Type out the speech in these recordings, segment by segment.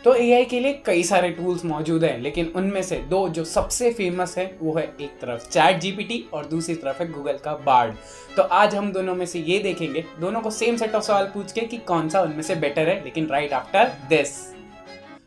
तो एआई के लिए कई सारे टूल्स मौजूद हैं, लेकिन उनमें से दो जो सबसे फेमस है वो है एक तरफ चैट जीपीटी और दूसरी तरफ है गूगल का बार्ड। तो आज हम दोनों में से ये देखेंगे, दोनों को सेम सेट ऑफ सवाल पूछ के कि कौन सा उनमें से बेटर है, लेकिन राइट आफ्टर दिस।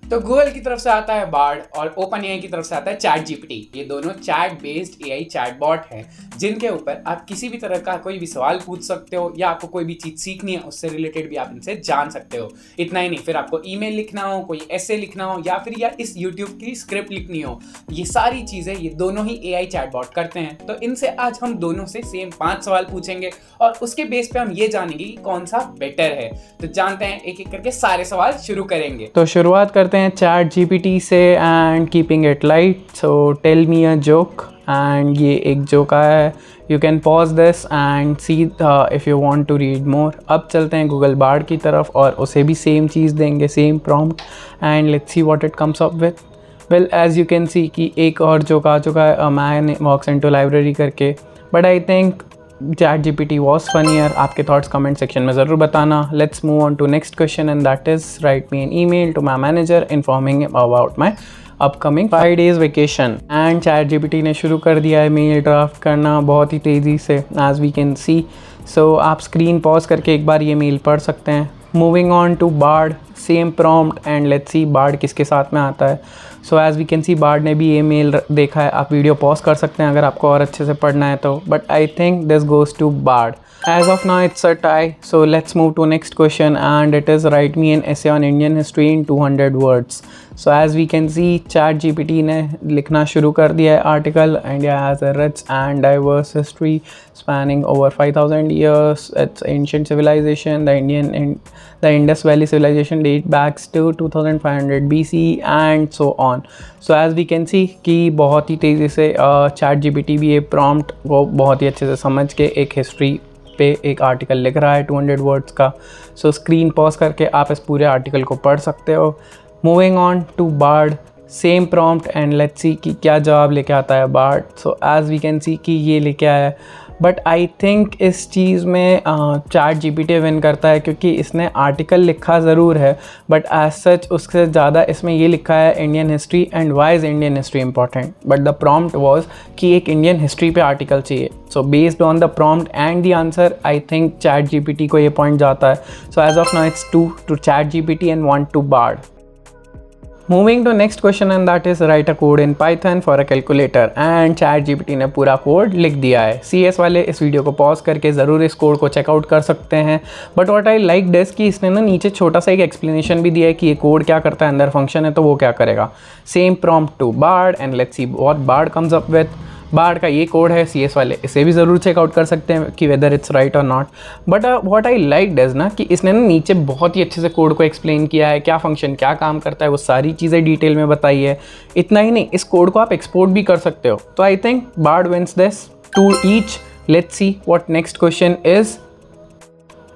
तो गूगल की तरफ से आता है बार्ड और ओपन एआई की तरफ से आता है चैट जीपीटी। ये दोनों चैट बेस्ड एआई चैटबॉट हैं जिनके ऊपर आप किसी भी तरह का कोई भी सवाल पूछ सकते हो या आपको कोई भी चीज़ सीखनी है उससे रिलेटेड भी आप इनसे जान सकते हो। इतना ही नहीं, फिर आपको ईमेल लिखना हो, कोई ऐसे लिखना हो या फिर इस यूट्यूब की स्क्रिप्ट लिखनी हो, ये सारी चीज़ें ये दोनों ही एआई चैटबॉट करते हैं। तो इनसे आज हम दोनों से सेम 5 सवाल पूछेंगे और उसके बेस पे हम ये जानेंगे कि कौन सा बेटर है। तो जानते हैं, एक एक करके सारे सवाल शुरू करेंगे। तो शुरुआत करते हैं चैट जीपीटी से and keeping it light. So tell me a joke एंड ये एक जोक आया है, you can pause this and see if you want to read more. अब चलते हैं गूगल बार्ड की तरफ और उसे भी सेम चीज़ देंगे, same prompt and let's see what it comes up with. Well as you can see कि एक और जोक आ चुका है, a man walks into library करके, but I think chat GPT was funnier. आपके थॉट्स कमेंट सेक्शन में ज़रूर बताना। Let's move on to next question and that is write me an email to my manager informing about my upcoming 5 days vacation. And chat GPT ने शुरू कर दिया है mail draft करना बहुत ही तेज़ी से, एज वी कैन सी। सो आप स्क्रीन पॉज करके एक बार ये मेल पढ़ सकते हैं। Moving on to Bard, same prompt and let's see Bard किसके साथ में आता है। So as we can see Bard ने भी ये मेल देखा है। आप वीडियो पॉज कर सकते हैं अगर आपको और अच्छे से पढ़ना है तो, but I think this goes to Bard. As of now it's a tie, so let's move to next question and it is write me an essay on Indian history in 200 words. So as we can see chat GPT ने लिखना शुरू कर दिया है article. India has a rich and diverse history spanning over 5000 years. Its ancient civilization, the Indus Valley civilization date back to 2500 BC and so on. So as we can see कि बहुत ही तेज़ी से chat GPT भी ये prompt को बहुत ही अच्छे से समझ के एक history पे एक आर्टिकल लिख रहा है 200 वर्ड्स का। सो स्क्रीन पॉज करके आप इस पूरे आर्टिकल को पढ़ सकते हो। Moving on to Bard, same prompt and let's see कि क्या जवाब लेके आता है Bard. So as we can see कि ये लेके आया है, बट आई थिंक इस चीज़ में चैट जीपीटी विन करता है क्योंकि इसने आर्टिकल लिखा ज़रूर है बट एज सच उससे ज़्यादा इसमें ये लिखा है Indian history and why is Indian history important. But the prompt was कि एक इंडियन हिस्ट्री पे आर्टिकल चाहिए। So based on the prompt and the answer I think chat GPT को ये पॉइंट जाता है। So as of now it's 2 to ChatGPT and 1 to Bard. Moving to next question and that is write a code in Python for a calculator and chat GPT ने पूरा code लिख दिया है। CS वाले इस video को pause करके ज़रूर इस कोड को चेकआउट कर सकते हैं। But what I like this कि इसने ना नीचे छोटा सा एक एक्सप्लेनेशन भी दिया है कि ये कोड क्या करता है, अंदर फंक्शन है तो वो क्या करेगा। Same prompt to Bard and let's see what Bard comes up with. Bard का ये कोड है, CS वाले इसे भी ज़रूर चेकआउट कर सकते हैं कि वेदर इट्स राइट और not. But what I like does ना कि इसने ना नीचे बहुत ही अच्छे से कोड को एक्सप्लेन किया है, क्या फंक्शन क्या काम करता है वो सारी चीज़ें डिटेल में बताई है। इतना ही नहीं, इस कोड को आप एक्सपोर्ट भी कर सकते हो। तो I think Bard wins this 2 each। Let's see what next question is.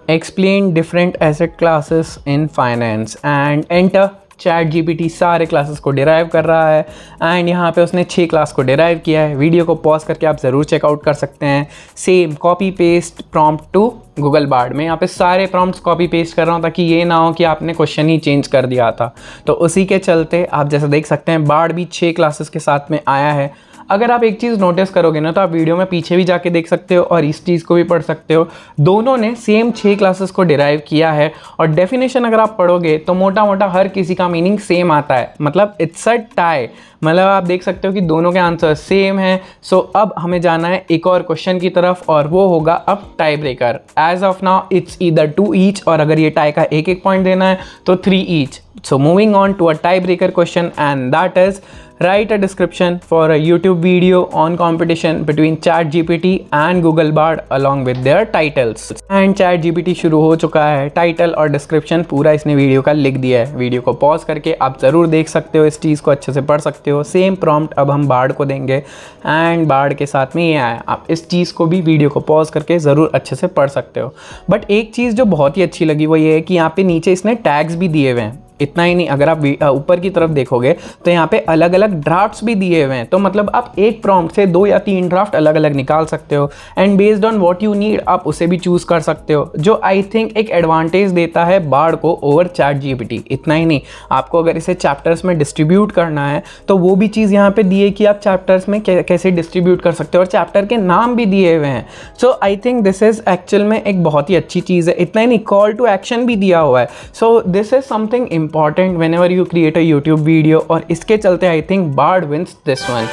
Explain different asset classes in finance and enter. ChatGPT सारे क्लासेस को डिराइव कर रहा है एंड यहाँ पे उसने 6 क्लास को डिराइव किया है। वीडियो को पॉज करके आप ज़रूर चेकआउट कर सकते हैं। Same copy paste prompt to Google Bard में यहाँ पे सारे प्रॉम्प्ट्स कॉपी पेस्ट कर रहा हूँ ताकि ये ना हो कि आपने क्वेश्चन ही चेंज कर दिया था। तो उसी के चलते आप जैसा देख सकते हैं बार्ड भी 6 क्लासेस के साथ में आया है। अगर आप एक चीज़ नोटिस करोगे ना तो आप वीडियो में पीछे भी जाके देख सकते हो और इस चीज़ को भी पढ़ सकते हो। दोनों ने सेम 6 क्लासेस को डिराइव किया है और डेफिनेशन अगर आप पढ़ोगे तो मोटा मोटा हर किसी का मीनिंग सेम आता है, मतलब इट्स अ टाई। मतलब आप देख सकते हो कि दोनों के आंसर सेम हैं। सो अब हमें जाना है एक और क्वेश्चन की तरफ और वो होगा अब tie breaker. As of now it's either 2 each और अगर ये टाई का एक पॉइंट देना है तो 3 each। So moving on to a tiebreaker question and that is write a description for a YouTube video on competition between ChatGPT and Google Bard along with their titles। and ChatGPT शुरू हो चुका है। Title और description पूरा इसने video का लिख दिया है। वीडियो को पॉज करके आप ज़रूर देख सकते हो, इस चीज़ को अच्छे से पढ़ सकते हो। सेम प्रॉम्प्ट अब हम बार्ड को देंगे एंड बार्ड के साथ में ये आया। आप इस चीज़ को भी वीडियो को पॉज करके ज़रूर अच्छे से पढ़ सकते हो। बट एक चीज़ जो बहुत ही अच्छी लगी वो ये है कि यहाँ पे नीचे इसने टैग्स भी दिए हुए हैं। इतना ही नहीं, अगर आप ऊपर की तरफ देखोगे तो यहाँ पे अलग अलग ड्राफ्ट्स भी दिए हुए हैं। तो मतलब आप एक प्रॉम्प्ट से 2 या 3 ड्राफ्ट अलग अलग निकाल सकते हो and based on what you need आप उसे भी चूज कर सकते हो, जो आई थिंक एक एडवांटेज देता है बार्ड को ओवर चैट जीपीटी। इतना ही नहीं, आपको अगर इसे चैप्टर्स में डिस्ट्रीब्यूट करना है तो वो भी चीज़ यहाँ पे दी है कि आप चैप्टर्स में कैसे डिस्ट्रीब्यूट कर सकते हो, और चैप्टर के नाम भी दिए हुए हैं। So I think this is actual में एक बहुत ही अच्छी चीज़ है। इतना ही नहीं, कॉल टू एक्शन भी दिया हुआ है। So this is something important whenever you create a YouTube video, और इसके चलते I think Bard wins this one.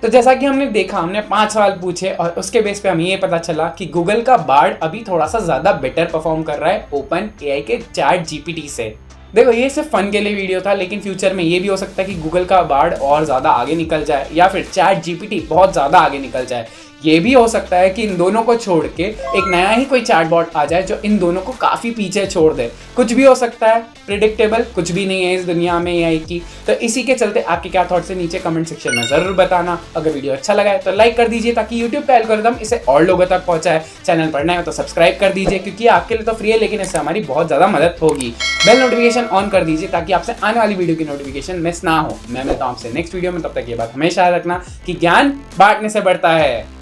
तो जैसा कि हमने देखा, हमने 5 सवाल पूछे और उसके बेस पे हमें ये पता चला कि गूगल का बार्ड अभी थोड़ा सा ज़्यादा बेटर परफॉर्म कर रहा है ओपन एआई के चैट जीपीटी से। देखो, ये सिर्फ फन के लिए वीडियो था, लेकिन फ्यूचर में ये भी हो सकता है कि गूगल का बार्ड और ज़्यादा आगे निकल जाए या फिर चैट जीपीटी बहुत ज़्यादा आगे निकल जाए। ये भी हो सकता है कि इन दोनों को छोड़ के एक नया ही कोई चैटबॉट आ जाए जो इन दोनों को काफ़ी पीछे छोड़ दे। कुछ भी हो सकता है, प्रिडिक्टेबल कुछ भी नहीं है इस दुनिया में एआई की। तो इसी के चलते आपके क्या थॉट्स है नीचे कमेंट सेक्शन में ज़रूर बताना। अगर वीडियो अच्छा लगा है तो लाइक कर दीजिए ताकि यूट्यूब का एल्गोरिदम इसे और लोगों तक पहुंचाए। चैनल पर नए हो तो सब्सक्राइब कर दीजिए, क्योंकि आपके लिए तो फ्री है लेकिन इससे हमारी बहुत ज़्यादा मदद होगी। बेल नोटिफिकेशन ऑन कर दीजिए ताकि आपसे आने वाली वीडियो की नोटिफिकेशन मिस ना हो। मैं मिलता हूँ आपसे नेक्स्ट वीडियो में, तब तक ये बात हमेशा याद रखना कि ज्ञान बांटने से बढ़ता है।